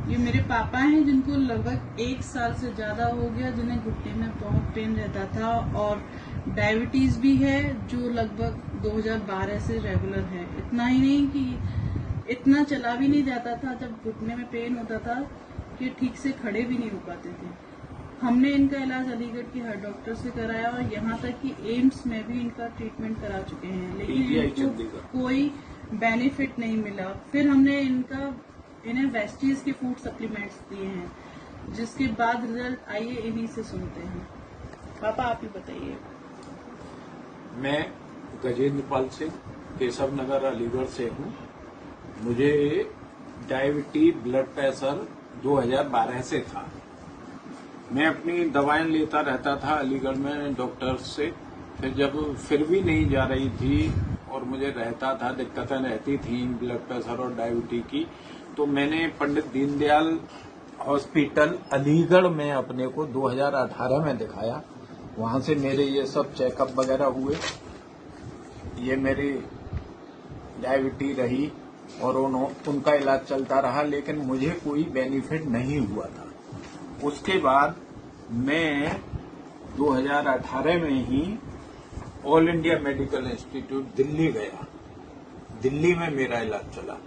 ये मेरे पापा हैं जिनको लगभग 1 साल से ज्यादा हो गया, जिन्हें घुटने में बहुत पेन रहता था और डायबिटीज भी है जो लगभग 2012 से रेगुलर है। इतना ही नहीं कि इतना चला भी नहीं जाता था, जब घुटने में पेन होता था कि ठीक से खड़े भी नहीं हो पाते थे। हमने इनका इलाज अलीगढ़ के हर डॉक्टर से कराया और यहाँ तक कि एम्स में भी इनका ट्रीटमेंट करा चुके हैं, लेकिन इनको कोई बेनिफिट नहीं मिला। फिर हमने इन्हें वेस्टीज के फूड सप्लीमेंट्स दिए हैं, जिसके बाद रिजल्ट आइए इन्हीं से सुनते हैं। पापा आप ही बताइए। मैं गजेंद्र पाल सिंह केशव नगर अलीगढ़ से हूँ। मुझे डायबिटीज ब्लड प्रेशर 2012 से था। मैं अपनी दवाएं लेता रहता था अलीगढ़ में डॉक्टर से। फिर भी नहीं जा रही थी और मुझे रहता था, दिक्कतें रहती थी ब्लड प्रेशर और डायबिटीज की, तो मैंने पंडित दीनदयाल हॉस्पिटल अलीगढ़ में अपने को 2018 में दिखाया। वहां से मेरे ये सब चेकअप वगैरह हुए। ये मेरी डायबिटीज रही और उनका इलाज चलता रहा, लेकिन मुझे कोई बेनिफिट नहीं हुआ था। उसके बाद मैं 2018 में ही All India Medical Institute Delhi गया। दिल्ली में मेरा इलाज चला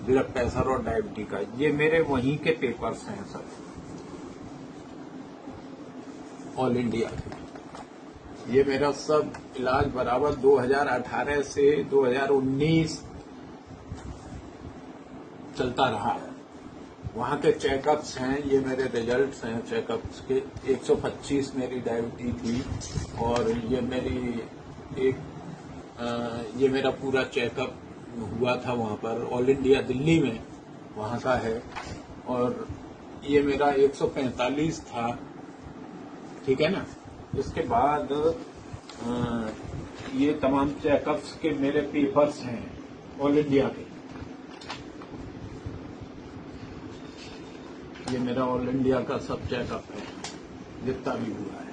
ब्लड प्रेशर और डायबिटीज का। ये मेरे वहीं के पेपर्स हैं सर, ऑल इंडिया के। ये मेरा सब इलाज बराबर 2018 से 2019 चलता रहा है। वहां के चेकअप्स हैं, ये मेरे रिजल्ट्स हैं चेकअप्स के। 125 मेरी डायबिटीज थी और ये मेरा पूरा चेकअप हुआ था वहां पर ऑल इंडिया दिल्ली में, वहां का है। और ये मेरा 145 था, ठीक है ना। इसके बाद ये तमाम चेकअप्स के मेरे पेपर्स हैं ऑल इंडिया के। ये मेरा ऑल इंडिया का सब चेकअप है, जितना भी हुआ है।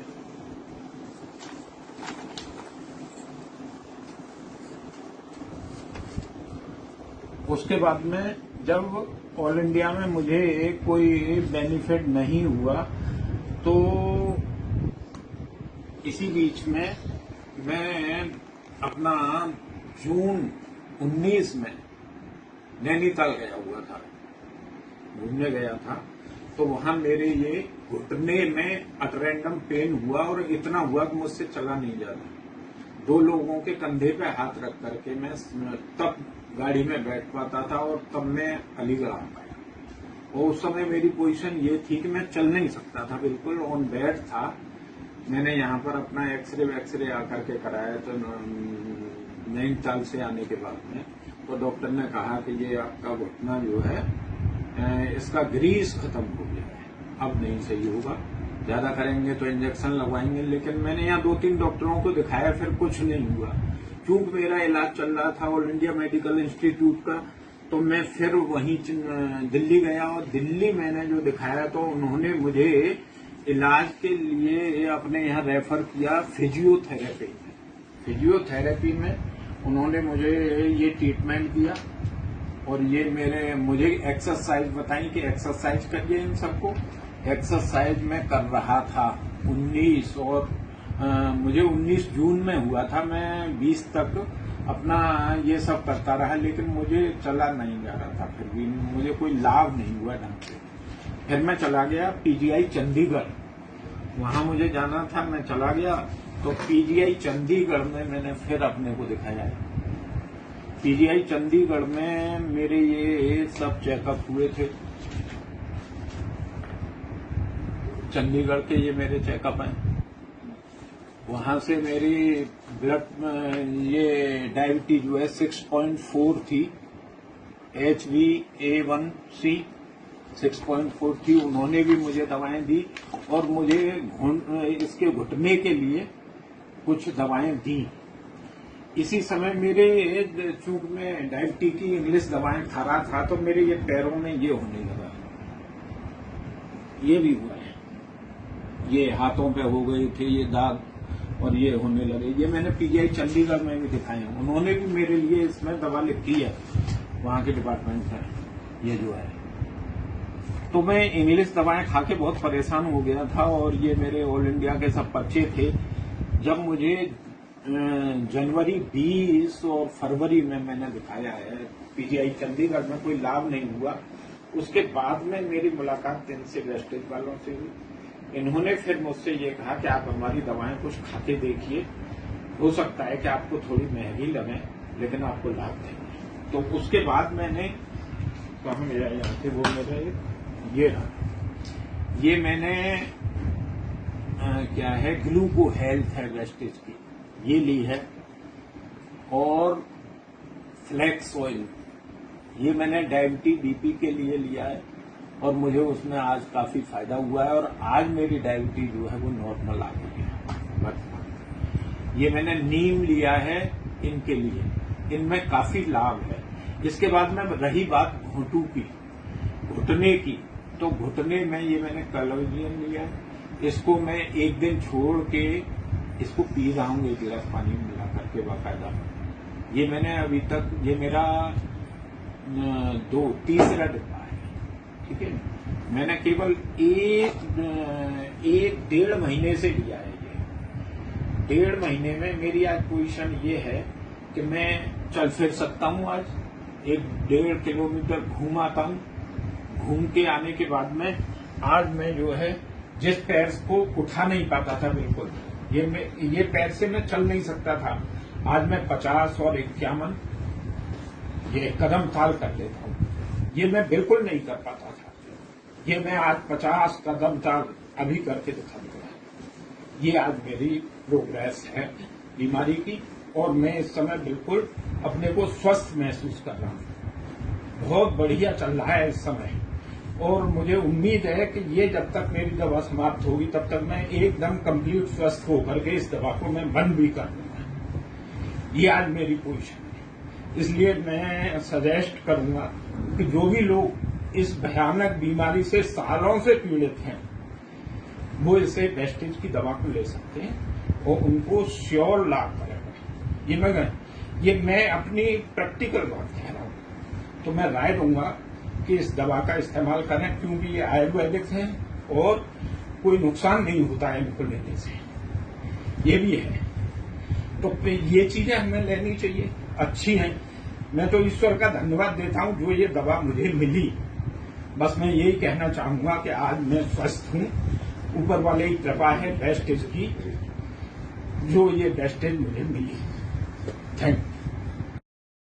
उसके बाद में जब ऑल इंडिया में मुझे कोई बेनिफिट नहीं हुआ, तो इसी बीच में मैं अपना जून 19 में नैनीताल गया हुआ था, घूमने गया था। तो वहां मेरे ये घुटने में अटरेंडम पेन हुआ और इतना हुआ कि मुझसे चला नहीं जाता। 2 लोगों के कंधे पे हाथ रख करके मैं तब गाड़ी में बैठ पाता था और तब मैं अलीगढ़ आ पाया। और उस समय मेरी पोजीशन ये थी कि मैं चल नहीं सकता था, बिल्कुल ऑन बेड था। मैंने यहाँ पर अपना एक्सरे आकर के कराया, तो नैनीताल से आने के बाद में तो डॉक्टर ने कहा कि ये आपका घुटना जो है इसका ग्रीस खत्म हो गया है, अब नहीं सही होगा, ज्यादा करेंगे तो इंजेक्शन लगवाएंगे। लेकिन मैंने यहाँ 2-3 डॉक्टरों को दिखाया, फिर कुछ नहीं हुआ। क्योंकि मेरा इलाज चल रहा था ऑल इंडिया मेडिकल इंस्टीट्यूट का, तो मैं फिर वहीं दिल्ली गया और दिल्ली मैंने जो दिखाया तो उन्होंने मुझे इलाज के लिए अपने यहाँ रेफर किया फिजियोथेरेपी। फिजियोथेरेपी में उन्होंने मुझे ये ट्रीटमेंट दिया और ये मुझे एक्सरसाइज बताई कि एक्सरसाइज करिए इन सबको। एक्सरसाइज में कर रहा था 19 और मुझे 19 जून में हुआ था। मैं 20 तक अपना ये सब करता रहा, लेकिन मुझे चला नहीं जा रहा था। फिर भी मुझे कोई लाभ नहीं हुआ ढंग से। फिर मैं चला गया पीजीआई चंडीगढ़, वहां मुझे जाना था, मैं चला गया। तो पीजीआई चंडीगढ़ में मैंने फिर अपने को दिखाया। पीजीआई चंडीगढ़ में मेरे ये सब चेकअप हुए थे। चंडीगढ़ के ये मेरे चेकअप हैं। वहां से मेरी ये डायबिटीज जो है 6.4 थी, HbA1c 6.4 थी। उन्होंने भी मुझे दवाएं दी और मुझे इसके घुटने के लिए कुछ दवाएं दी। इसी समय मेरे चूंकि मैं डायबिटीज की इंग्लिश दवाएं खा रहा था, तो मेरे ये पैरों में ये होने लगा, ये भी हुआ है, ये हाथों पे हो गए थे ये दाग और ये होने लगे। ये मैंने पीजीआई चंडीगढ़ में भी दिखाए हैं, उन्होंने भी मेरे लिए इसमें दवा लिखी है, वहां के डिपार्टमेंट में ये जो है। तो मैं इंग्लिश दवाएं खा के बहुत परेशान हो गया था और ये मेरे ऑल इंडिया के सब पर्चे थे। जब मुझे जनवरी 20 और फरवरी में मैंने दिखाया है पीजीआई चंडीगढ़ में, कोई लाभ नहीं हुआ। उसके बाद में मेरी मुलाकात इनसे वेस्टेज वालों से हुई। इन्होंने फिर मुझसे ये कहा कि आप हमारी दवाएं कुछ खा के देखिए, हो सकता है कि आपको थोड़ी महंगी लगे लेकिन आपको लाभ देंगे। तो उसके बाद मैंने कहा मेरा यहाँ से वो मेरा ये रहा, ये मैंने क्या है ग्लूको हेल्थ है वेस्टेज की, ये ली है। और फ्लैक्स ऑयल ये मैंने डायबिटीज बीपी के लिए लिया है और मुझे उसमें आज काफी फायदा हुआ है और आज मेरी डायबिटीज जो है वो नॉर्मल आ गई है। ये मैंने नीम लिया है इनके लिए, इनमें काफी लाभ है। इसके बाद में रही बात घुटू की, घुटने की, तो घुटने में ये मैंने कलोजियन लिया है। इसको मैं एक दिन छोड़ के इसको पी रहा हूँ 1 गिलास पानी में मिला करके बाकायदा। ये मैंने अभी तक, ये मेरा तीसरा डिब्बा है, ठीक है। मैंने केवल एक 1.5 महीने से लिया है। ये 1.5 महीने में मेरी आज पोजीशन ये है कि मैं चल फिर सकता हूँ। आज 1.5 किलोमीटर घूम आता हूँ। घूम के आने के बाद में आज मैं जो है जिस पैर को उठा नहीं पाता था बिल्कुल, ये पैर से मैं चल नहीं सकता था, आज मैं 50 और 51 ये कदम ताल कर लेता हूँ। ये मैं बिल्कुल नहीं कर पाता था, ये मैं आज 50 कदम ताल अभी करके दिखा दूंगा। ये आज मेरी प्रोग्रेस है बीमारी की और मैं इस समय बिल्कुल अपने को स्वस्थ महसूस कर रहा हूँ। बहुत बढ़िया चल रहा है इस समय और मुझे उम्मीद है कि ये जब तक मेरी दवा समाप्त होगी तब तक मैं एकदम कंप्लीट स्वस्थ होकर के इस दवा को मैं बंद भी कर दूंगा। ये आज मेरी पोजीशन है। इसलिए मैं सजेस्ट करूंगा कि जो भी लोग इस भयानक बीमारी से सालों से पीड़ित हैं वो इसे वेस्टेज की दवा को ले सकते हैं और उनको श्योर लाभ करेगा। ये मैं अपनी प्रैक्टिकल बात कह रहा हूं। तो मैं राय दूंगा कि इस दवा का इस्तेमाल करें क्योंकि ये आयुर्वेदिक है और कोई नुकसान नहीं होता है इनको लेने से, ये भी है। तो ये चीजें हमें लेनी चाहिए, अच्छी हैं। मैं तो ईश्वर का धन्यवाद देता हूं जो ये दवा मुझे मिली। बस मैं यही कहना चाहूंगा कि आज मैं स्वस्थ हूं, ऊपर वाले की कृपा है वेस्टेज की, जो ये वेस्टेज मुझे मिली। Thank you.